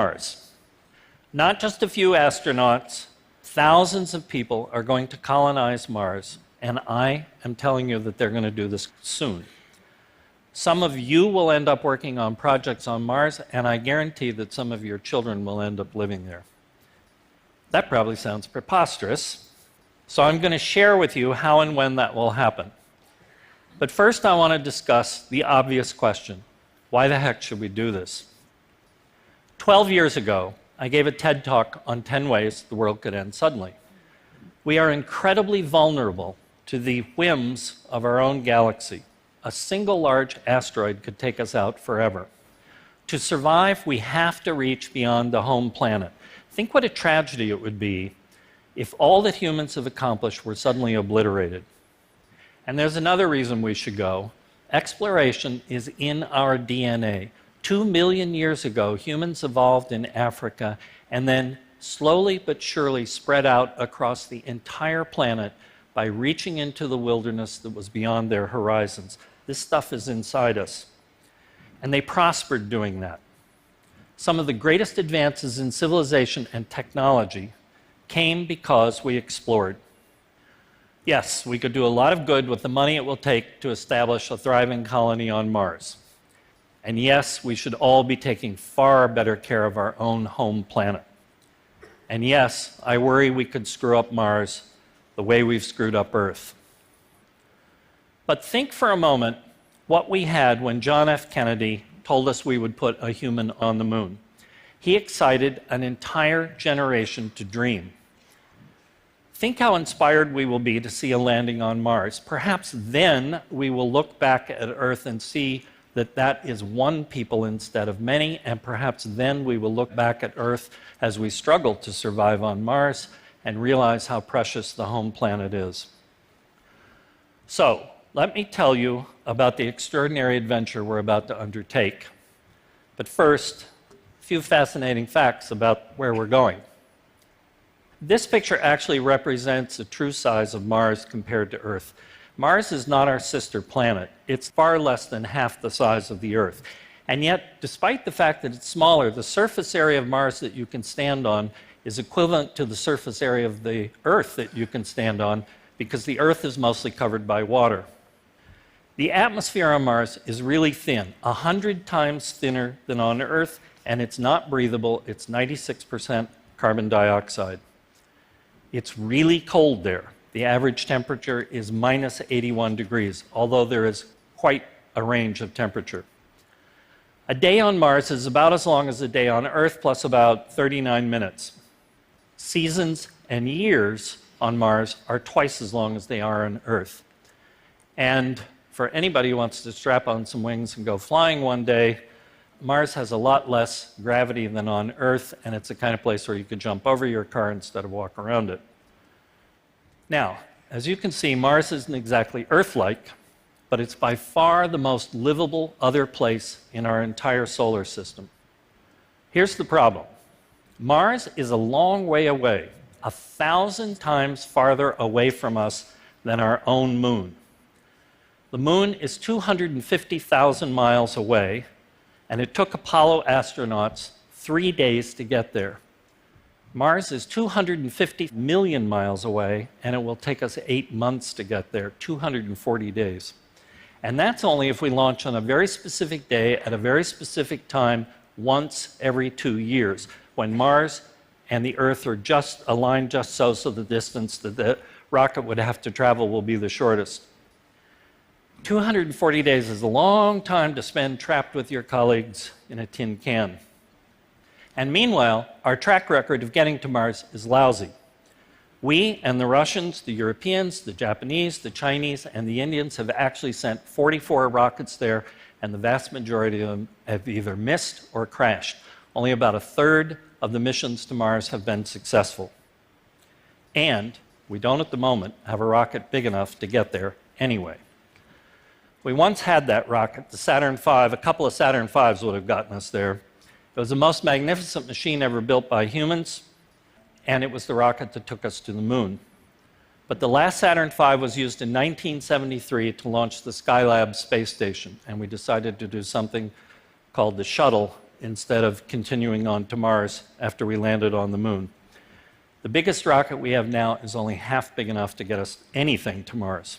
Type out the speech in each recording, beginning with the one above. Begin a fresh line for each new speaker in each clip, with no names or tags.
Mars. Not just a few astronauts, thousands of people are going to colonize Mars, and I am telling you that they're going to do this soon. Some of you will end up working on projects on Mars, and I guarantee that some of your children will end up living there. That probably sounds preposterous, so I'm going to share with you how and when that will happen. But first, I want to discuss the obvious question: why the heck should we do this? 12 years ago, I gave a TED Talk on 10 ways the world could end suddenly. We are incredibly vulnerable to the whims of our own galaxy. A single large asteroid could take us out forever. To survive, we have to reach beyond the home planet. Think what a tragedy it would be if all that humans have accomplished were suddenly obliterated. And there's another reason we should go. Exploration is in our DNA. 2 million years ago, humans evolved in Africa and then slowly but surely spread out across the entire planet by reaching into the wilderness that was beyond their horizons. This stuff is inside us. And they prospered doing that. Some of the greatest advances in civilization and technology came because we explored. Yes, we could do a lot of good with the money it will take to establish a thriving colony on Mars. And yes, we should all be taking far better care of our own home planet. And yes, I worry we could screw up Mars the way we've screwed up Earth. But think for a moment what we had when John F. Kennedy told us we would put a human on the moon. He excited an entire generation to dream. Think how inspired we will be to see a landing on Mars. Perhaps then we will look back at Earth and see that that is one people instead of many, and perhaps then we will look back at Earth as we struggle to survive on Mars and realize how precious the home planet is. So, let me tell you about the extraordinary adventure we're about to undertake. But first, a few fascinating facts about where we're going. This picture actually represents the true size of Mars compared to Earth. Mars is not our sister planet. It's far less than half the size of the Earth. And yet, despite the fact that it's smaller, the surface area of Mars that you can stand on is equivalent to the surface area of the Earth that you can stand on, because the Earth is mostly covered by water. The atmosphere on Mars is really thin, 100 times thinner than on Earth, and it's not breathable. It's 96% carbon dioxide. It's really cold there. The average temperature is minus 81 degrees, although there is quite a range of temperature. A day on Mars is about as long as a day on Earth, plus about 39 minutes. Seasons and years on Mars are twice as long as they are on Earth. And for anybody who wants to strap on some wings and go flying one day, Mars has a lot less gravity than on Earth, and it's the kind of place where you could jump over your car instead of walk around it. Now, as you can see, Mars isn't exactly Earth-like, but it's by far the most livable other place in our entire solar system. Here's the problem. Mars is a long way away, 1,000 times farther away from us than our own moon. The moon is 250,000 miles away, and it took Apollo astronauts 3 days to get there. Mars is 250 million miles away, and it will take us 8 months to get there, 240 days. And that's only if we launch on a very specific day at a very specific time once every 2 years, when Mars and the Earth are just aligned just so the distance that the rocket would have to travel will be the shortest. 240 days is a long time to spend trapped with your colleagues in a tin can. And meanwhile, our track record of getting to Mars is lousy. We and the Russians, the Europeans, the Japanese, the Chinese, and the Indians have actually sent 44 rockets there, and the vast majority of them have either missed or crashed. Only about a third of the missions to Mars have been successful. And we don't at the moment have a rocket big enough to get there anyway. We once had that rocket, the Saturn V. A couple of Saturn Vs would have gotten us there. It was the most magnificent machine ever built by humans, and it was the rocket that took us to the moon. But the last Saturn V was used in 1973 to launch the Skylab space station, and we decided to do something called the shuttle instead of continuing on to Mars after we landed on the moon. The biggest rocket we have now is only half big enough to get us anything to Mars.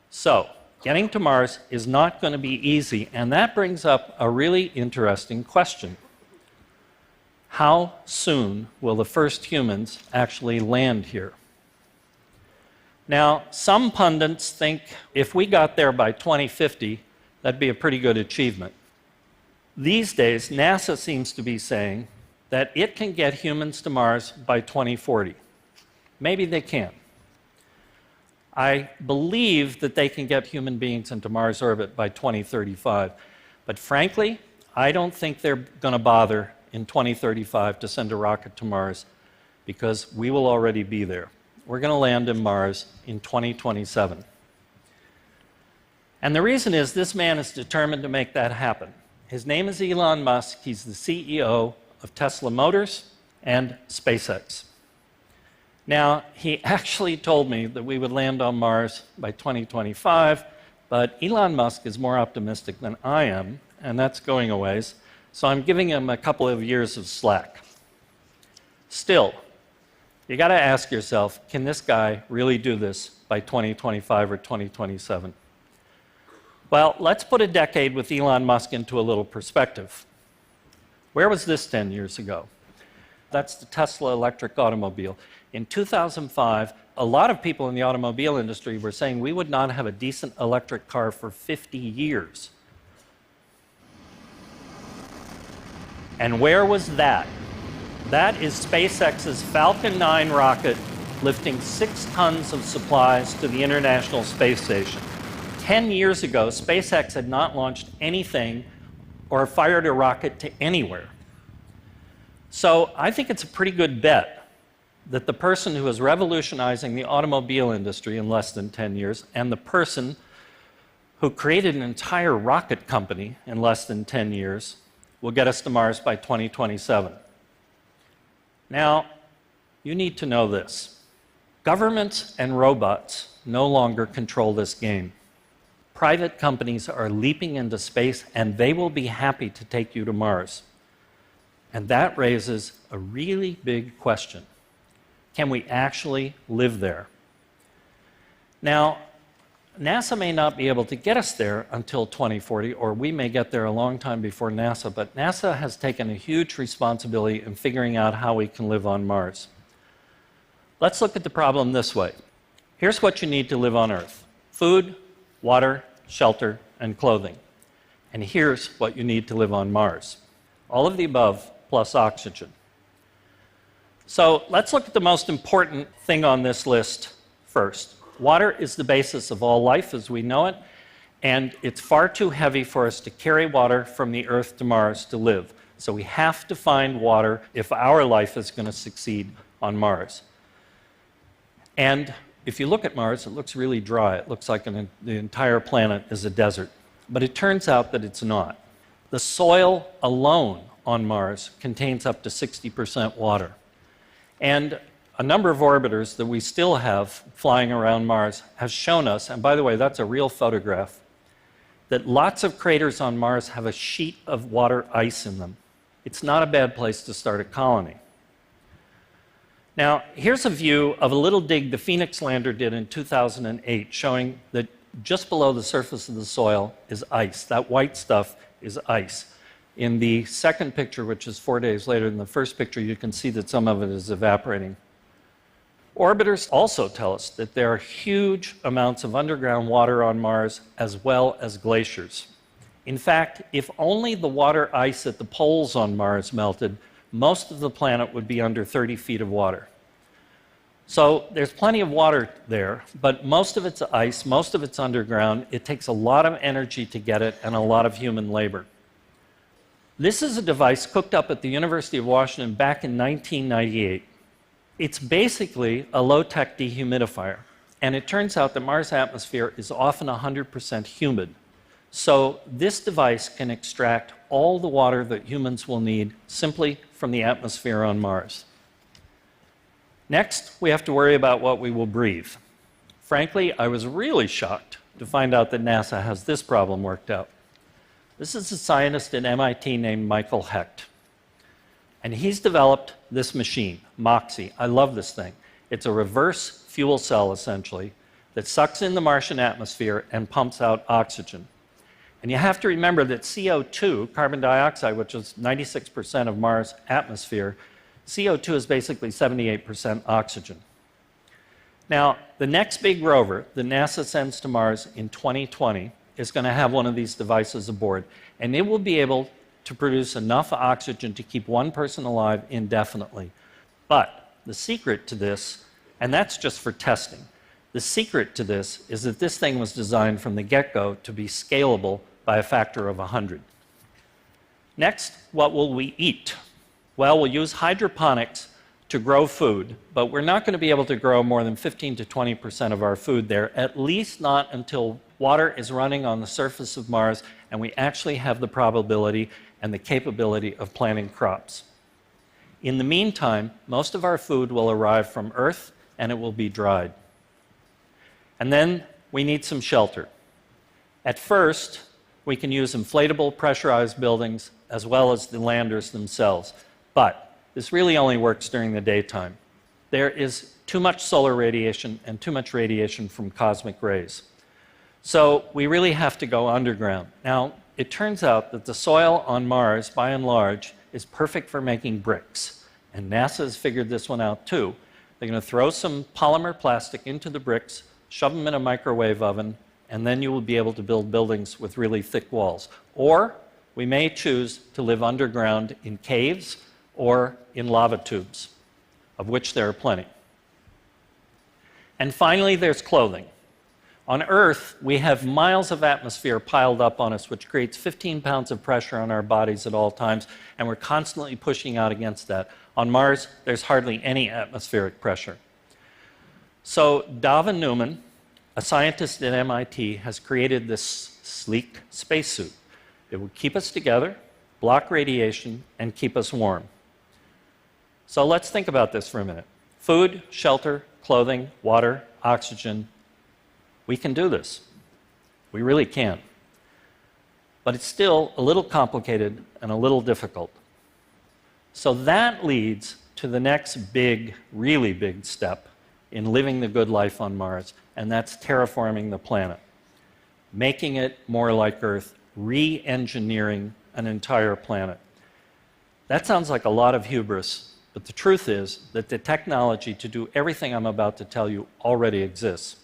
So, getting to Mars is not going to be easy, and that brings up a really interesting question. How soon will the first humans actually land here? Now, some pundits think if we got there by 2050, that'd be a pretty good achievement. These days, NASA seems to be saying that it can get humans to Mars by 2040. Maybe they can. I believe that they can get human beings into Mars orbit by 2035. But frankly, I don't think they're going to bother in 2035 to send a rocket to Mars because we will already be there. We're going to land in Mars in 2027. And the reason is this man is determined to make that happen. His name is Elon Musk. He's the CEO of Tesla Motors and SpaceX. Now, he actually told me that we would land on Mars by 2025, but Elon Musk is more optimistic than I am, and that's going a ways, so I'm giving him a couple of years of slack. Still, you got to ask yourself, can this guy really do this by 2025 or 2027? Well, let's put a decade with Elon Musk into a little perspective. Where was this 10 years ago? That's the Tesla electric automobile. In 2005, a lot of people in the automobile industry were saying we would not have a decent electric car for 50 years. And where was that? That is SpaceX's Falcon 9 rocket lifting 6 tons of supplies to the International Space Station. 10 years ago, SpaceX had not launched anything or fired a rocket to anywhere. So I think it's a pretty good bet that the person who is revolutionizing the automobile industry in less than 10 years and the person who created an entire rocket company in less than 10 years will get us to Mars by 2027. Now, you need to know this. Governments and robots no longer control this game. Private companies are leaping into space, and they will be happy to take you to Mars. And that raises a really big question. Can we actually live there? Now, NASA may not be able to get us there until 2040, or we may get there a long time before NASA, but NASA has taken a huge responsibility in figuring out how we can live on Mars. Let's look at the problem this way. Here's what you need to live on Earth: food, water, shelter, and clothing. And here's what you need to live on Mars: all of the above plus oxygen. So let's look at the most important thing on this list first. Water is the basis of all life as we know it, and it's far too heavy for us to carry water from the Earth to Mars to live. So we have to find water if our life is going to succeed on Mars. And if you look at Mars, it looks really dry. It looks like the entire planet is a desert. But it turns out that it's not. The soil alone on Mars contains up to 60% water. And a number of orbiters that we still have flying around Mars have shown us, and by the way, that's a real photograph, that lots of craters on Mars have a sheet of water ice in them. It's not a bad place to start a colony. Now, here's a view of a little dig the Phoenix lander did in 2008, showing that just below the surface of the soil is ice. That white stuff is ice. In the second picture, which is 4 days later than the first picture, you can see that some of it is evaporating. Orbiters also tell us that there are huge amounts of underground water on Mars as well as glaciers. In fact, if only the water ice at the poles on Mars melted, most of the planet would be under 30 feet of water. So there's plenty of water there, but most of it's ice, most of it's underground. It takes a lot of energy to get it and a lot of human labor. This is a device cooked up at the University of Washington back in 1998. It's basically a low-tech dehumidifier, and it turns out that Mars' atmosphere is often 100% humid. So this device can extract all the water that humans will need simply from the atmosphere on Mars. Next, we have to worry about what we will breathe. Frankly, I was really shocked to find out that NASA has this problem worked out. This is a scientist at MIT named Michael Hecht. And he's developed this machine, MOXIE. I love this thing. It's a reverse fuel cell, essentially, that sucks in the Martian atmosphere and pumps out oxygen. And you have to remember that CO2, carbon dioxide, which is 96% of Mars' atmosphere, CO2 is basically 78% oxygen. Now, the next big rover that NASA sends to Mars in 2020 is going to have one of these devices aboard, and it will be able to produce enough oxygen to keep one person alive indefinitely. But the secret to this, and that's just for testing, the secret to this is that this thing was designed from the get-go to be scalable by a factor of 100. Next, what will we eat? Well, we'll use hydroponics to grow food, but we're not going to be able to grow more than 15 to 20% of our food there, at least not until water is running on the surface of Mars and we actually have the probability and the capability of planting crops. In the meantime, most of our food will arrive from Earth and it will be dried. And then we need some shelter. At first, we can use inflatable pressurized buildings as well as the landers themselves. But this really only works during the daytime. There is too much solar radiation and too much radiation from cosmic rays. So we really have to go underground. Now, it turns out that the soil on Mars, by and large, is perfect for making bricks. And NASA has figured this one out too. They're going to throw some polymer plastic into the bricks, shove them in a microwave oven, and then you will be able to build buildings with really thick walls. Or we may choose to live underground in caves or in lava tubes, of which there are plenty. And finally, there's clothing. On Earth, we have miles of atmosphere piled up on us, which creates 15 pounds of pressure on our bodies at all times, and we're constantly pushing out against that. On Mars, there's hardly any atmospheric pressure. So Davin Newman, a scientist at MIT, has created this sleek spacesuit. It will keep us together, block radiation, and keep us warm. So let's think about this for a minute. Food, shelter, clothing, water, oxygen. We can do this. We really can. But it's still a little complicated and a little difficult. So that leads to the next big, really big step in living the good life on Mars, and that's terraforming the planet, making it more like Earth, re-engineering an entire planet. That sounds like a lot of hubris, but the truth is that the technology to do everything I'm about to tell you already exists.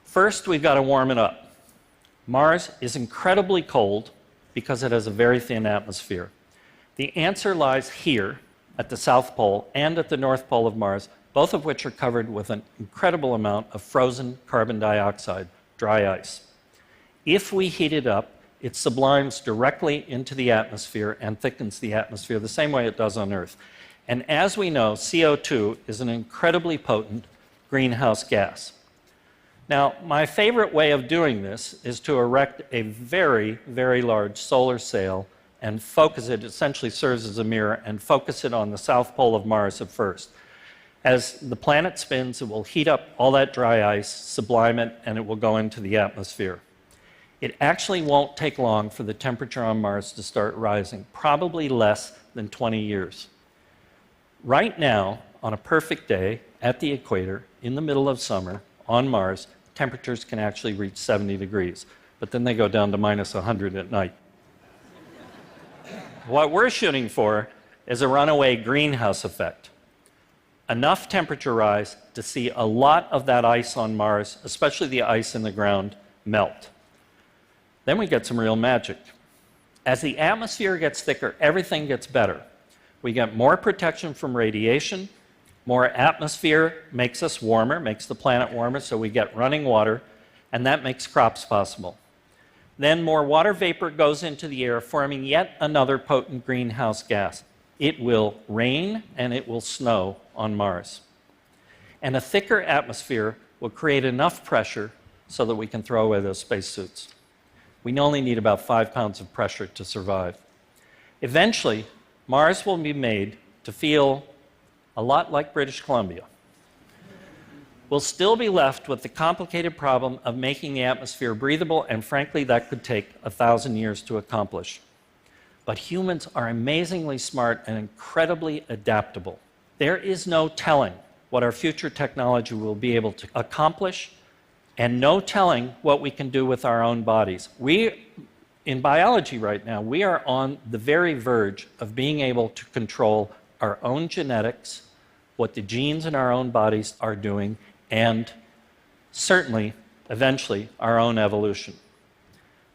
First, we've got to warm it up. Mars is incredibly cold because it has a very thin atmosphere. The answer lies here at the South Pole and at the North Pole of Mars, both of which are covered with an incredible amount of frozen carbon dioxide, dry ice. If we heat it up, it sublimes directly into the atmosphere and thickens the atmosphere the same way it does on Earth. And as we know, CO2 is an incredibly potent greenhouse gas. Now, my favorite way of doing this is to erect a very, very large solar sail and focus it, essentially serves as a mirror, and focus it on the South Pole of Mars at first. As the planet spins, it will heat up all that dry ice, sublime it, and it will go into the atmosphere. It actually won't take long for the temperature on Mars to start rising, probably less than 20 years. Right now, on a perfect day, at the equator, in the middle of summer, on Mars, temperatures can actually reach 70 degrees, but then they go down to minus 100 at night. What we're shooting for is a runaway greenhouse effect. Enough temperature rise to see a lot of that ice on Mars, especially the ice in the ground, melt. Then we get some real magic. As the atmosphere gets thicker, everything gets better. We get more protection from radiation, more atmosphere makes us warmer, makes the planet warmer, so we get running water, and that makes crops possible. Then more water vapor goes into the air, forming yet another potent greenhouse gas. It will rain and it will snow on Mars. And a thicker atmosphere will create enough pressure so that we can throw away those spacesuits. We only need about 5 pounds of pressure to survive. Eventually, Mars will be made to feel a lot like British Columbia. we'll still be left with the complicated problem of making the atmosphere breathable, and frankly, that could take 1,000 years to accomplish. But humans are amazingly smart and incredibly adaptable. There is no telling what our future technology will be able to accomplish, and no telling what we can do with our own bodies. In biology right now, we are on the very verge of being able to control our own genetics, what the genes in our own bodies are doing, and certainly, eventually, our own evolution.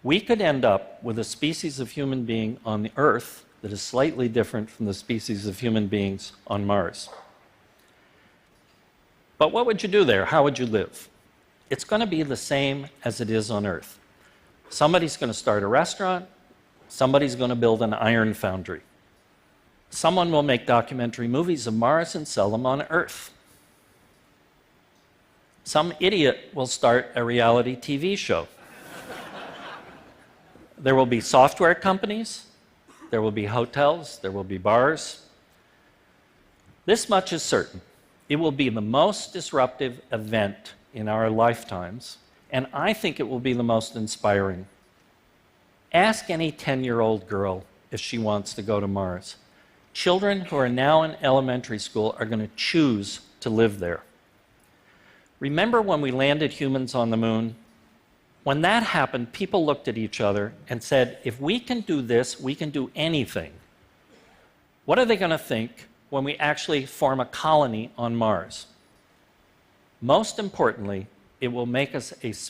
We could end up with a species of human being on the Earth that is slightly different from the species of human beings on Mars. But what would you do there? How would you live? It's going to be the same as it is on Earth. Somebody's going to start a restaurant. Somebody's going to build an iron foundry. Someone will make documentary movies of Mars and sell them on Earth. Some idiot will start a reality TV show. There will be software companies. There will be hotels. There will be bars. This much is certain. It will be the most disruptive event in our lifetimes, and I think it will be the most inspiring. Ask any 10-year-old girl if she wants to go to Mars. Children who are now in elementary school are going to choose to live there. Remember when we landed humans on the moon? When that happened, people looked at each other and said, if we can do this, we can do anything. What are they going to think when we actually form a colony on Mars? Most importantly, it will make us a